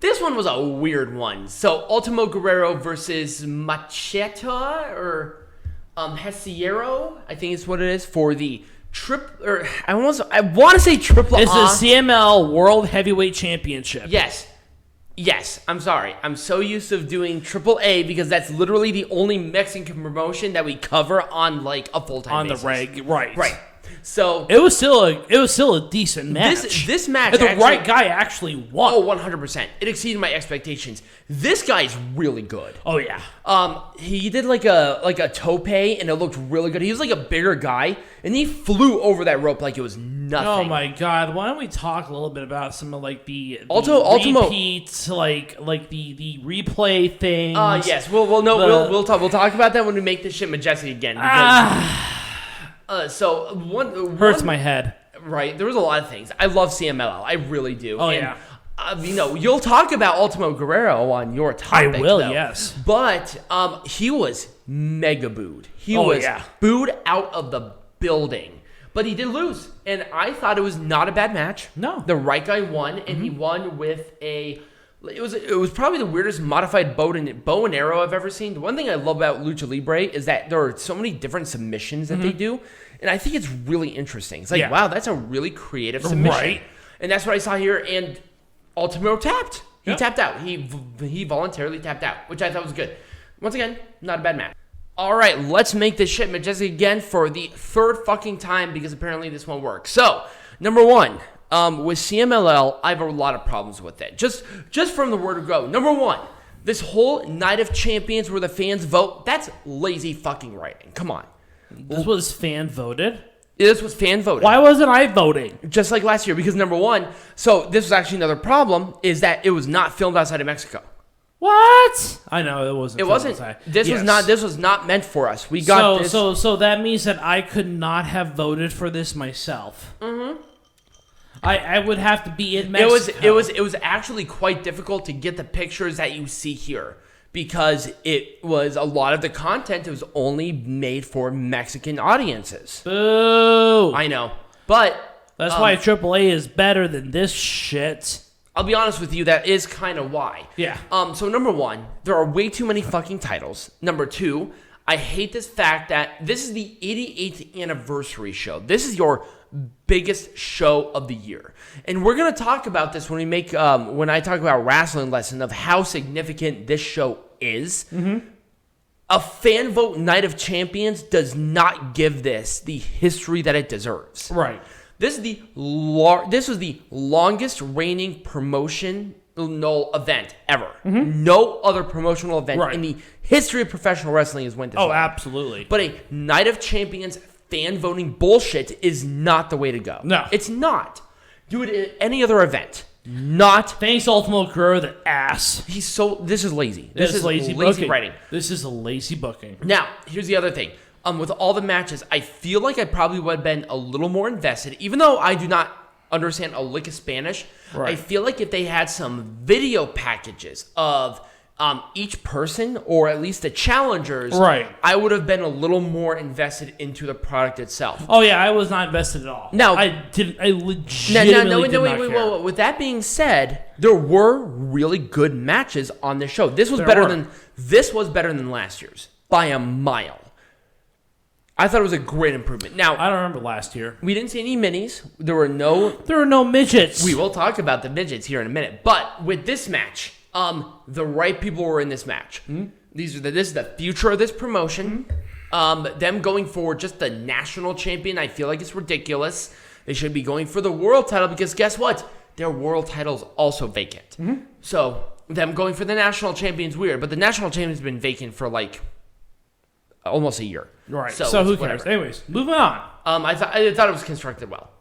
This one was a weird one. So, Último Guerrero versus Macheta or Hechicero, I think is what it is, for the I want to say triple. It's the CML World Heavyweight Championship. Yes. I'm sorry. I'm so used to doing AAA because that's literally the only Mexican promotion that we cover on like a full-time basis. On the reg, right. So it was still a decent match. This match, and the right guy actually won. Oh, 100%. It exceeded my expectations. This guy's really good. Oh yeah. He did like a tope, and it looked really good. He was like a bigger guy, and he flew over that rope like it was nothing. Oh my god! Why don't we talk a little bit about some of like the Ultimo repeats, like the replay things? Yes. We'll talk about that when we make this shit majestic again. Because, so one hurts my head. Right, there was a lot of things. I love CMLL, I really do. Oh yeah. You'll talk about Último Guerrero on your topic. I will, though. yes. But he was mega booed. He was booed out of the building. But he did lose, and I thought it was not a bad match. No, the right guy won, and he won with a. It was probably the weirdest modified bow and arrow I've ever seen. The one thing I love about Lucha Libre is that there are so many different submissions that they do, and I think it's really interesting. It's like, wow, that's a really creative submission. Right. And that's what I saw here, and Ultimo tapped. He tapped out. He voluntarily tapped out, which I thought was good. Once again, not a bad match. All right, let's make this shit majestic again for the third fucking time because apparently this won't work. So, number one. With CMLL, I have a lot of problems with it. Just from the word go. Number one, this whole Night of Champions where the fans vote, that's lazy fucking writing. Come on. This was fan voted? This was fan voted. Why wasn't I voting? Just like last year, because number one, so this was actually another problem, is that it was not filmed outside of Mexico. What? I know it wasn't. It wasn't. Outside. This was not meant for us. We got this. So that means that I could not have voted for this myself. Mm-hmm. I would have to be in Mexico. It was actually quite difficult to get the pictures that you see here because it was a lot of the content was only made for Mexican audiences. Boo! I know, but that's why AAA is better than this shit. I'll be honest with you, that is kind of why. Yeah. So number one, there are way too many fucking titles. Number two, I hate this fact that this is the 88th anniversary show. This is your biggest show of the year, and we're gonna talk about this when we make when I talk about wrestling lesson of how significant this show is. Mm-hmm. A fan vote Night of Champions does not give this the history that it deserves. Right. This is the longest reigning promotional event ever. Mm-hmm. No other promotional event in the history of professional wrestling has went this long. Absolutely. But a Night of Champions fan voting bullshit is not the way to go. No. It's not. Do it at any other event. Not. Thanks, Ultimo Guerrero, the ass. This is lazy. This is lazy writing. This is a lazy booking. Now, here's the other thing. With all the matches, I feel like I probably would have been a little more invested, even though I do not understand a lick of Spanish. Right. I feel like if they had some video packages of each person, or at least the challengers, I would have been a little more invested into the product itself. Oh yeah, I was not invested at all. Now, I legitimately did not care. With that being said, there were really good matches on this show. This was better than last year's by a mile. I thought it was a great improvement. Now, I don't remember last year. We didn't see any minis. There were no midgets. We will talk about the midgets here in a minute. But with this match, the right people were in this match. Mm-hmm. This is the future of this promotion. Mm-hmm. Them going for just the national champion, I feel like it's ridiculous. They should be going for the world title because guess what? Their world title is also vacant. Mm-hmm. So them going for the national champion's weird, but the national champion's been vacant for like almost a year. Right. So who cares? Anyways, moving on. I thought it was constructed well.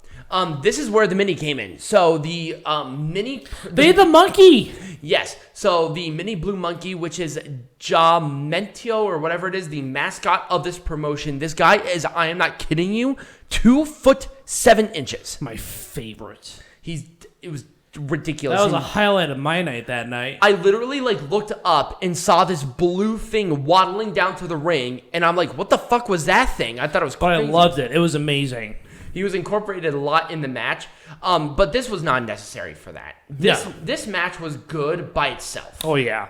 This is where the mini came in. So the mini... The monkey! Yes. So the mini blue monkey, which is Jamentio or whatever it is, the mascot of this promotion. This guy is, I am not kidding you, 2'7". My favorite. It was ridiculous. That was a highlight of my night that night. I literally looked up and saw this blue thing waddling down to the ring, and I'm like, what the fuck was that thing? I thought it was crazy. But I loved it. It was amazing. He was incorporated a lot in the match, but this was not necessary for that. This match was good by itself. Oh, yeah.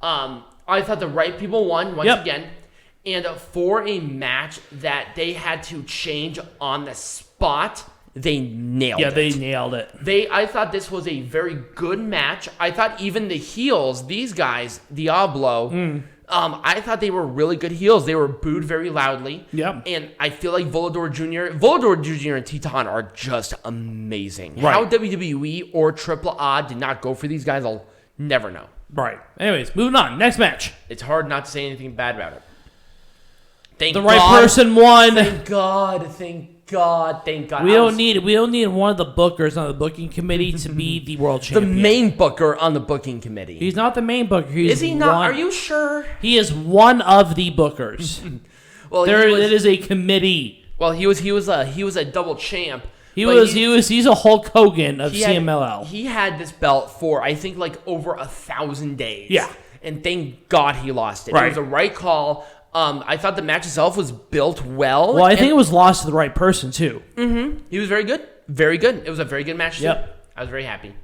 I thought the right people won once again. And for a match that they had to change on the spot, they nailed it. Yeah, they nailed it. I thought this was a very good match. I thought even the heels, these guys, Diablo, I thought they were really good heels. They were booed very loudly. Yep. And I feel like Volador Jr. and Titán are just amazing. Right. How WWE or AAA did not go for these guys, I'll never know. Right. Anyways, moving on. Next match. It's hard not to say anything bad about it. The right person won. Thank God. Thank God. We don't need one of the bookers on the booking committee to be the world champion. The main booker on the booking committee. He's not the main booker. Is he not? Are you sure? He is one of the bookers. Well, it is a committee. Well, he was a double champ. He's a Hulk Hogan of CMLL. He had this belt for I think like over 1,000 days. Yeah. And thank God he lost it. Right. It was the right call. I thought the match itself was built well. Well, I think it was lost to the right person, too. Mm-hmm. He was very good. Very good. It was a very good match, too. Yep. I was very happy.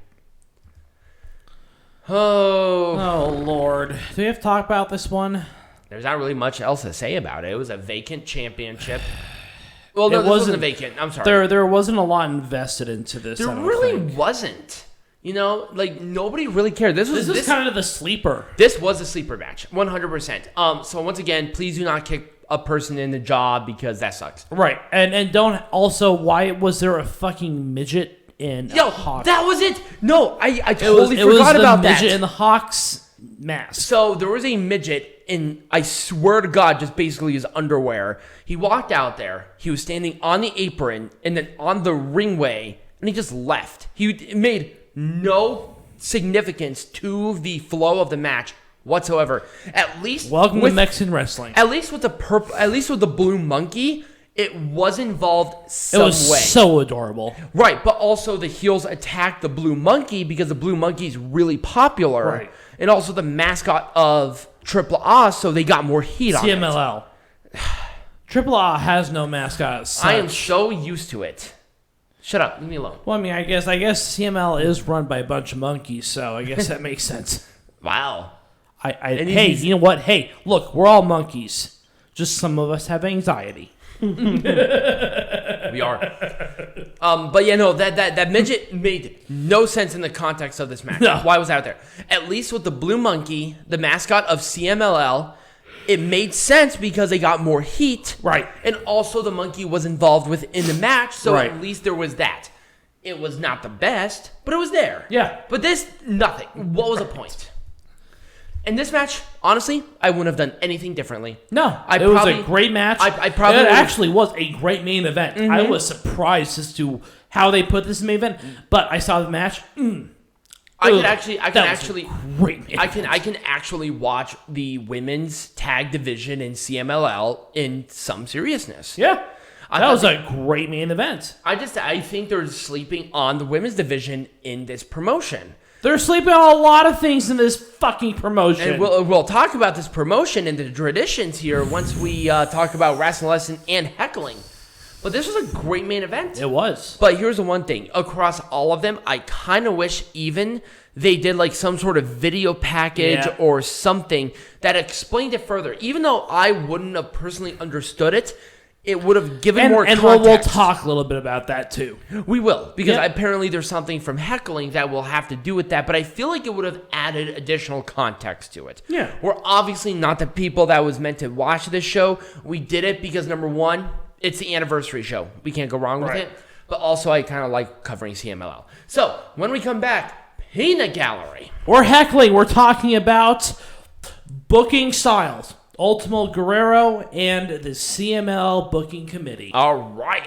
Oh, Lord. Do we have to talk about this one? There's not really much else to say about it. It was a vacant championship. Well, no, this wasn't a vacant. I'm sorry. There wasn't a lot invested into this. There really wasn't. You know, like, nobody really cared. This was kind of the sleeper. This was a sleeper match, 100%. So, once again, please do not kick a person in the jaw because that sucks. Right. And don't also, why was there a fucking midget in a Hawk? That was it! No, I totally forgot about that. It was the midget in the Hawk's mask. So, there was a midget in, I swear to God, just basically his underwear. He walked out there. He was standing on the apron and then on the ringway, and he just left. He made no significance to the flow of the match whatsoever. At least welcome to Mexican wrestling. At least with the blue monkey, it was involved some way. It was so adorable. Right, but also the heels attacked the blue monkey because the blue monkey is really popular. Right. And also the mascot of AAA, so they got more heat on it. CMLL. AAA has no mascot. I am so used to it. Shut up. Leave me alone. Well, I mean, I guess CML is run by a bunch of monkeys, so I guess that makes sense. Wow. Hey, you know what? Hey, look, we're all monkeys. Just some of us have anxiety. We are. But yeah, no, that midget made no sense in the context of this match. No. Why was that out there? At least with the blue monkey, the mascot of CMLL, it made sense because they got more heat. Right. And also the monkey was involved within the match, so right. At least there was that. It was not the best, but it was there. Yeah. But this, nothing. What was the point? In this match, honestly, I wouldn't have done anything differently. No, it was a great match. I probably it actually was a great main event. Mm-hmm. I was surprised as to how they put this main event, but I saw the match. I can actually watch the women's tag division in CMLL in some seriousness. Yeah. That was a great main event. I think they're sleeping on the women's division in this promotion. They're sleeping on a lot of things in this fucking promotion. And we'll talk about this promotion and the traditions here once we talk about wrestling lesson and heckling. But this was a great main event. It was. But here's the one thing. Across all of them, I kind of wish even they did like some sort of video package or something that explained it further. Even though I wouldn't have personally understood it, it would have given more context. And we'll talk a little bit about that too. We will, because apparently there's something from heckling that will have to do with that, but I feel like it would have added additional context to it. Yeah. We're obviously not the people that was meant to watch this show. We did it because, number one, it's the anniversary show. We can't go wrong with it. But also, I kind of like covering CMLL. So, when we come back, Peanut Gallery. We're heckling. We're talking about booking styles. Último Guerrero and the CML booking committee. All right.